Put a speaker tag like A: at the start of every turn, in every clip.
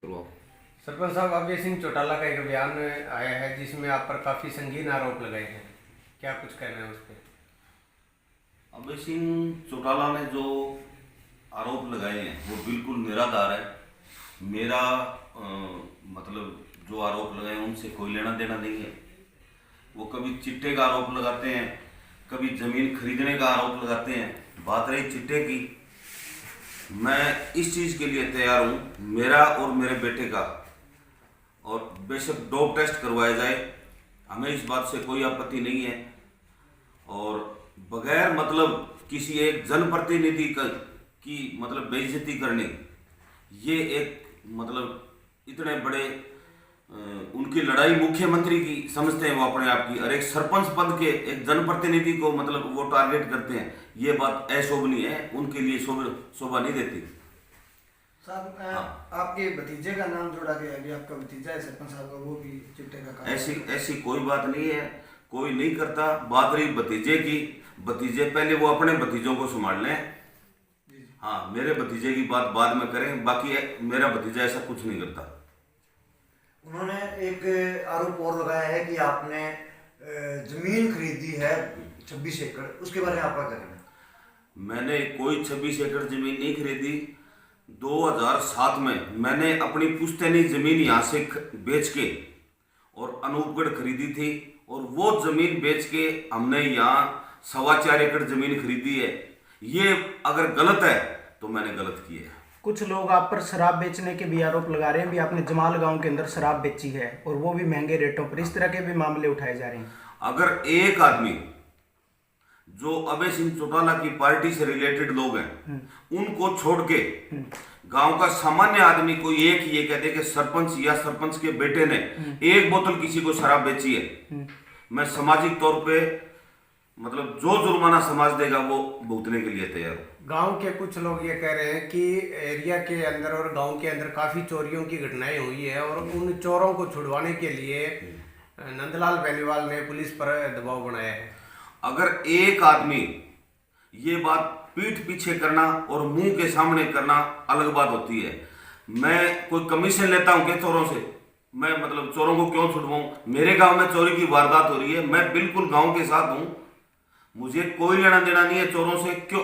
A: करवाओ।
B: सरपंच साहब, अभय सिंह चौटाला का एक बयान आया है जिसमें आप पर काफी संगीन आरोप लगाए हैं, क्या कुछ कहना है उस पर?
A: अभय सिंह चौटाला ने जो आरोप लगाए हैं वो बिल्कुल निराधार है। मेरा मतलब जो आरोप लगाए हैं उनसे कोई लेना देना नहीं है। वो कभी चिट्टे का आरोप लगाते हैं, कभी जमीन खरीदने का आरोप लगाते हैं। बात रही चिट्टे की, मैं इस चीज़ के लिए तैयार हूँ, मेरा और मेरे बेटे का, और बेशक डोप टेस्ट करवाया जाए, हमें इस बात से कोई आपत्ति नहीं है। और बगैर मतलब किसी एक जनप्रतिनिधि की मतलब बेइज्जती करनी, ये एक मतलब इतने बड़े उनकी लड़ाई मुख्यमंत्री की समझते हैं वो अपने आप की, और एक सरपंच पद के एक जनप्रतिनिधि को मतलब वो टारगेट करते हैं। ये बात अशोभनीय है, उनके लिए शोभा नहीं देती।
C: साहब,
A: हाँ।
C: आपके भतीजे का नाम जोड़ा गया, अभी आपका भतीजा है सरपंच साहब का, वो भी चिट्टे का काम।
A: ऐसी कोई बात नहीं है, कोई नहीं करता। बात रही भतीजे की, भतीजे पहले वो अपने भतीजों को संभाल लें। हाँ, मेरे भतीजे की बात बाद में करें, बाकी मेरा भतीजा ऐसा कुछ नहीं करता।
C: उन्होंने एक आरोप और लगाया है कि आपने जमीन खरीदी है 26 एकड़, उसके बारे में आपका कहना है?
A: मैंने कोई 26 एकड़ जमीन नहीं खरीदी। 2007 में मैंने अपनी पुश्तैनी जमीन यहाँ से बेच के और अनूपगढ़ खरीदी थी, और वो जमीन बेच के हमने यहाँ 4.25 एकड़ जमीन खरीदी है। ये अगर गलत है तो मैंने गलत किया है।
D: कुछ लोग आप पर शराब बेचने के भी आरोप लगा रहे हैं, भी आपने जमाल गांव के अंदर शराब बेची है और वो भी महंगे रेटों पर, इस तरह के भी मामले उठाए जा रहे हैं।
A: अगर एक आदमी जो अभय सिंह चौटाला की पार्टी से रिलेटेड लोग हैं उनको छोड़ के गांव का सामान्य आदमी कोई एक ये कह दे कि सरपंच या सरपंच के बेटे ने एक बोतल किसी को शराब बेची है, मैं सामाजिक तौर पे मतलब जो जुर्माना समाज देगा वो भुगतने के लिए तैयार हूँ।
B: गांव के कुछ लोग ये कह रहे हैं कि एरिया के अंदर और गांव के अंदर काफी चोरियों की घटनाएं हुई है, और उन चोरों को छुड़वाने के लिए नंदलाल बेनीवाल ने पुलिस पर दबाव बनाया है।
A: अगर एक आदमी ये बात पीठ पीछे करना और मुंह के सामने करना अलग बात होती है। मैं कोई कमीशन लेता हूं क्या चोरों से? मैं मतलब चोरों को क्यों छुड़वाऊं? मेरे गांव में चोरी की वारदात हो रही है, मैं बिल्कुल गांव के साथ हूं, मुझे कोई लेना देना नहीं है चोरों से। क्यों?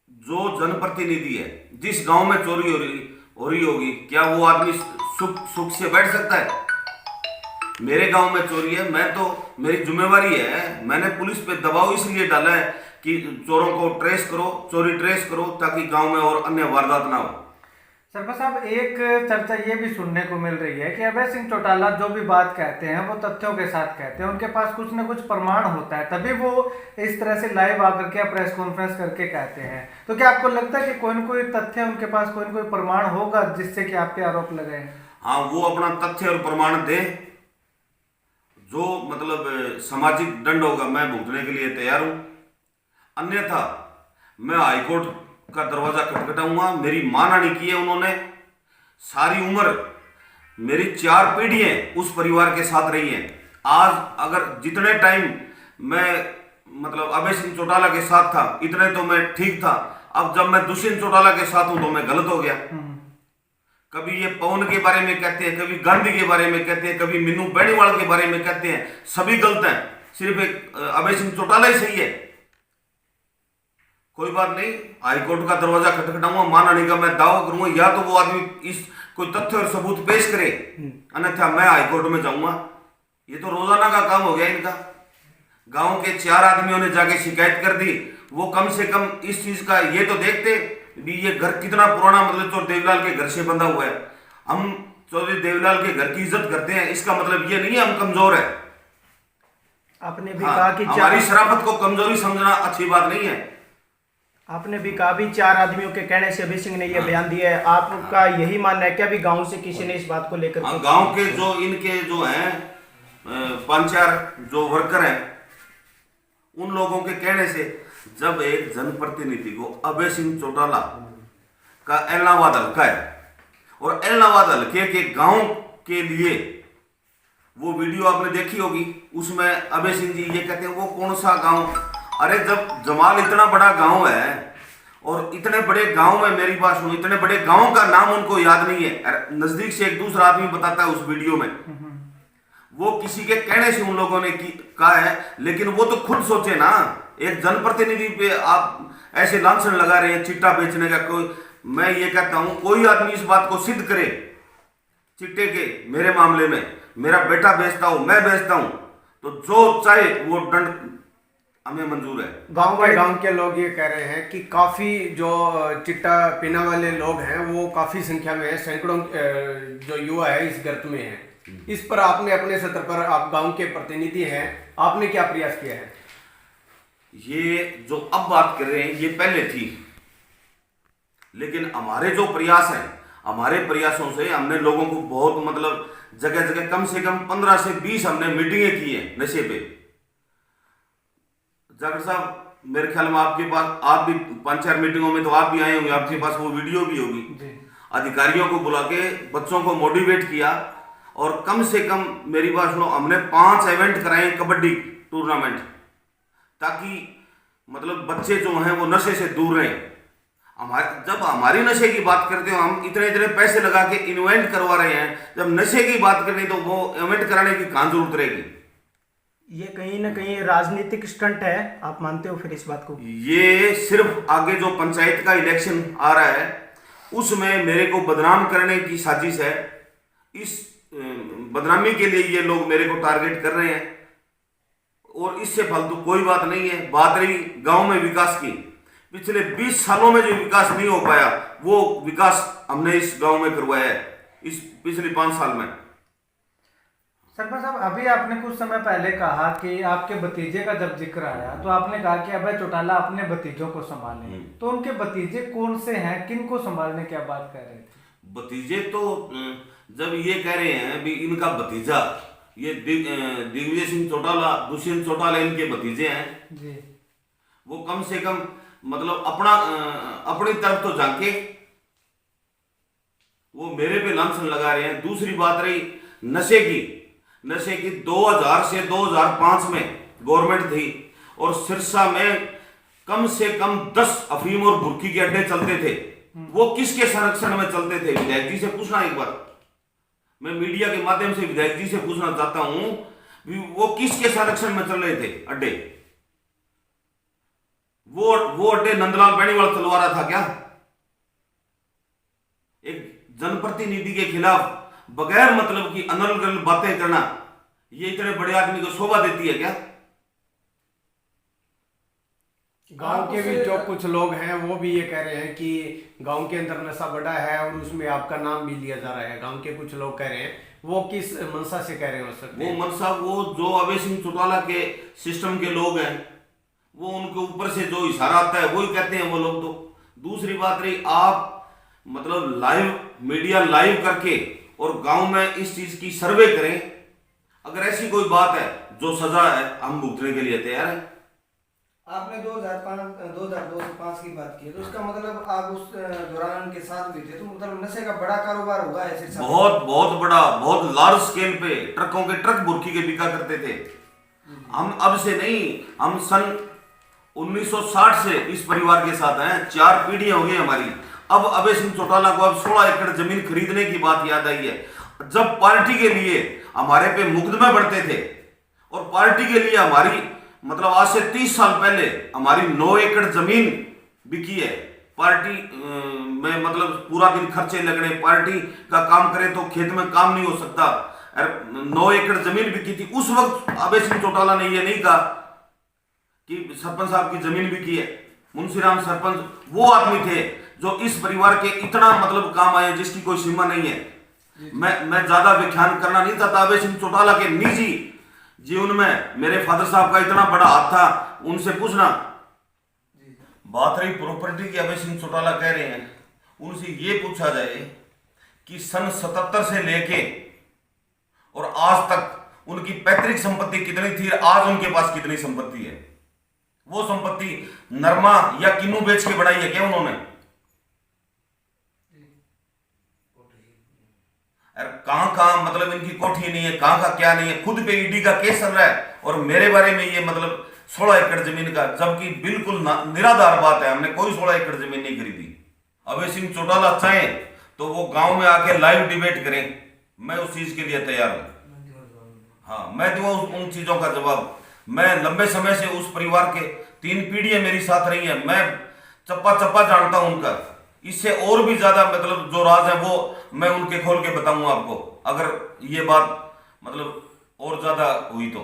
A: जो जनप्रतिनिधि है, जिस गांव में चोरी हो रही होगी, क्या वो आदमी सुख से बैठ सकता है? मेरे गांव में चोरी है, मैं तो मेरी जिम्मेवारी है, मैंने पुलिस पे दबाव इसलिए डाला है कि चोरों को ट्रेस करो, चोरी ट्रेस करो, ताकि गांव में और अन्य वारदात ना हो।
E: सरपंच साहब, एक चर्चा ये भी सुनने को मिल रही है कि अभय सिंह चौटाला जो भी बात कहते हैं वो तथ्यों के साथ कहते हैं, उनके पास कुछ न कुछ प्रमाण होता है, तभी वो इस तरह से लाइव आकर के प्रेस कॉन्फ्रेंस करके कहते हैं। तो क्या आपको लगता है कि कोई न कोई तथ्य उनके पास, कोई न कोई प्रमाण होगा जिससे कि आप पे आरोप लगाए?
A: हाँ, वो अपना तथ्य और प्रमाण दे, जो मतलब सामाजिक दंड होगा मैं भुगतने के लिए तैयार हूं। अन्यथा मैं हाईकोर्ट का दरवाजा खटखटाऊंगा। मेरी मानहानि की है उन्होंने, सारी उम्र मेरी 4 पीढ़ियां उस परिवार के साथ रही हैं। आज अगर जितने टाइम मैं मतलब अभय सिंह चौटाला के साथ था इतने तो मैं ठीक था, अब जब मैं दुष्यंत चौटाला के साथ हूं तो मैं गलत हो गया। कभी ये पवन के बारे में कहते हैं, कभी गांधी के बारे में कहते हैं, कभी मीनू बेनीवाल के बारे में कहते हैं, सभी गलत हैं, सिर्फ एक अभय सिंह चौटाला ही सही है। कोई बात नहीं, हाईकोर्ट का दरवाजा खटखटाऊंगा, मानहानि का मैं दावा करूंगा, या तो वो आदमी इस कोई तथ्य और सबूत पेश करे, अन्यथा मैं हाईकोर्ट में जाऊंगा। ये तो रोजाना का काम हो गया इनका। गांव के 4 आदमियों ने जाके शिकायत कर दी, वो कम से कम इस चीज का ये तो देखते भी ये घर कितना पुराना, मतलब चौधरी देवलाल के घर से बंधा हुआ है। हम चौधरी देवलाल के घर की इज्जत करते हैं, इसका मतलब ये नहीं है हम कमजोर है।
D: आपने भी कहा कि
A: हमारी शराफत को कमजोरी समझना अच्छी बात नहीं है।
D: आपने भी कहा भी 4 आदमियों के कहने से अभय सिंह ने यह बयान दिया है, आपका यही मानना है क्या भी गांव से किसी ने इस बात को लेकर?
A: गांव के जो इनके जो हैं 5-4 जो वर्कर हैं, उन लोगों के कहने से जब एक जनप्रतिनिधि को अभय सिंह चौटाला का एलनाबाद हल्का है और एलनाबाद हल्के के गांव के लिए वो वीडियो आपने देखी होगी, उसमें अभय सिंह जी ये कहते हैं वो कौन सा गांव? अरे जब जमाल इतना बड़ा गांव है और इतने बड़े गांव में, मेरी बात सुनो, इतने बड़े गांव का नाम उनको याद नहीं है। नजदीक से एक दूसरा आदमी बताता है उस वीडियो में, वो किसी के कहने से उन लोगों ने कहा है, लेकिन वो तो खुद सोचे ना। एक जनप्रतिनिधि पे आप ऐसे लांछन लगा रहे हैं चिट्टा बेचने का। कोई, मैं ये कहता हूं कोई आदमी इस बात को सिद्ध करे चिट्टे के, मेरे मामले में मेरा बेटा बेचता हूं, मैं बेचता हूं, तो जो चाहे वो दंड हमें मंजूर है।
B: गांव के लोग ये कह रहे हैं कि काफी जो चिट्टा पीने वाले लोग हैं वो काफी संख्या में है, सैकड़ों जो युवा है इस गर्त में है। इस पर आपने अपने सत्र पर, आप गांव के प्रतिनिधि हैं, आपने क्या प्रयास किया है?
A: ये जो अब बात कर रहे हैं ये पहले थी, लेकिन हमारे जो प्रयास हैं, हमारे प्रयासों से हमने लोगों को बहुत मतलब जगह जगह कम से कम 15 से 20 हमने मीटिंगें की हैं नशे पे। जाकर साहब, मेरे ख्याल में आपके पास, आप भी 5-4 मीटिंगों में तो आप भी आए होंगे, आपके पास वो वीडियो भी होगी। अधिकारियों को बुला के बच्चों को मोटिवेट किया, और कम से कम मेरी बात सुनो, हमने 5 इवेंट कराए कबड्डी टूर्नामेंट, ताकि मतलब बच्चे जो हैं वो नशे से दूर रहें। जब हमारी नशे की बात करते हो, हम इतने इतने पैसे लगा के इवेंट करवा रहे हैं, जब नशे की बात करें तो वो इवेंट कराने की कहां जरूरत रहेगी?
D: ये कहीं ना कहीं राजनीतिक स्टंट है, आप मानते हो फिर इस बात को?
A: ये सिर्फ आगे जो पंचायत का इलेक्शन आ रहा है उसमें मेरे को बदनाम करने की साजिश है। इस बदनामी के लिए ये लोग मेरे को टारगेट कर रहे हैं, और इससे फालतू कोई बात नहीं है। बात रही गांव में विकास की, पिछले 20 सालों में जो विकास नहीं हो पाया वो विकास हमने इस गांव में करवाया है इस पिछले 5 साल में।
E: सरपंच साहब, अभी आपने कुछ समय पहले कहा कि आपके भतीजे का जब जिक्र आया तो आपने कहा कि अभय चौटाला अपने भतीजों को संभाले, तो उनके भतीजे कौन से हैं, किन को संभालने की आप बात कर रहे थे?
A: भतीजे तो जब ये कह रहे हैं भी इनका भतीजा, ये दिग्विजय सिंह चौटाला, दुष्यंत चौटाला इनके भतीजे हैं
E: जी,
A: वो कम से कम मतलब अपनी तरफ तो झांके, वो मेरे पे लांछन लगा रहे हैं। दूसरी बात रही नशे की 2000 से 2005 में गवर्नमेंट थी, और सिरसा में कम से कम 10 अफीम और बुर्की के अड्डे चलते थे। वो किसके संरक्षण में चलते थे? विधायक जी से पूछना एक बार, मैं मीडिया के माध्यम से विधायक जी से पूछना चाहता हूं, वो किसके संरक्षण में चल रहे थे अड्डे? वो अड्डे नंदलाल बेनीवाल चलवा रहा था क्या? एक जनप्रतिनिधि के खिलाफ बगैर मतलब की अनर्गल बातें करना, ये इतने बड़े आदमी को शोभा देती है क्या?
B: गांव के भी जो कुछ लोग हैं वो भी ये कह रहे हैं कि गांव के अंदर नशा बढ़ा है और उसमें आपका नाम भी लिया जा रहा है। गांव के कुछ लोग कह रहे हैं, वो किस मनसा से कह रहे हो सकते हैं?
A: वो मनसा, वो जो अभय सिंह चौटाला के सिस्टम के लोग हैं, वो उनके ऊपर से जो इशारा आता है वही कहते हैं वो लोग। तो दूसरी बात रही, आप मतलब लाइव मीडिया लाइव करके और गांव में इस चीज की सर्वे करें। अगर ऐसी कोई बात है जो सजा है, हम भुगतने के लिए तैयार हैं।
F: आपने 2002 से 5 की बात की, तो इसका मतलब आप उस दौरान उनके साथ भी थे, तो मतलब नशे का बड़ा कारोबार होगा ऐसे?
A: बहुत बड़ा, बहुत लार्ज स्केल पे ट्रकों के ट्रक बुर्की के बिका करते थे। हम अब से नहीं, हम सन 1960 से इस परिवार के साथ हैं, 4 पीढ़ियां हो गई हमारी। अब अभय सिंह चौटाला को अब 16 एकड़ जमीन खरीदने की बात याद आई है। जब पार्टी के लिए हमारे पे मुकदमे बढ़ते थे, और पार्टी के लिए हमारी मतलब आज से 30 साल पहले हमारी 9 एकड़ जमीन बिकी है। पार्टी में मतलब पूरा दिन खर्चे लगने, पार्टी का काम करें तो खेत में काम नहीं हो सकता, 9 एकड़ जमीन बिकी थी। उस वक्त अभय सिंह चौटाला ने यह नहीं कहा कि सरपंच साहब की जमीन बिकी है। मुंशीराम सरपंच वो आदमी थे जो इस परिवार के इतना मतलब काम आए जिसकी कोई सीमा नहीं है। मैं ज्यादा व्याख्यान करना नहीं चाहता। अभय सिंह चौटाला के निजी जीवन में मेरे फादर साहब का इतना बड़ा हाथ था, उनसे पूछना। बात रही प्रॉपर्टी की, अभय सिंह चौटाला कह रहे हैं, उनसे ये पूछा जाए कि सन 77 से लेके और आज तक उनकी पैतृक संपत्ति कितनी थी, आज उनके पास कितनी संपत्ति है? वो संपत्ति नरमा या किन्नू बेच के बनाई है क्या उन्होंने? कहां मतलब इनकी कोठी नहीं है, कहां का क्या नहीं है। खुद पे ईडी का केस चल रहा है और मेरे बारे में ये मतलब 16 एकड़ जमीन का, जबकि बिल्कुल निराधार बात है, हमने कोई 16 एकड़ जमीन नहीं खरीदी। अभय सिंह चौटाला चाहे तो वो गांव में आके लाइव डिबेट करें, मैं उस चीज के लिए तैयार हूं। हाँ, मैं दूंगा उन चीजों का जवाब। मैं लंबे समय से उस परिवार के 3 पीढ़ियां मेरी साथ रही हैं, मैं चप्पा चप्पा जानता हूं उनका। इससे और भी ज्यादा मतलब जो राज है वो मैं उनके खोल के बताऊंगा आपको, अगर ये बात मतलब और ज्यादा हुई तो।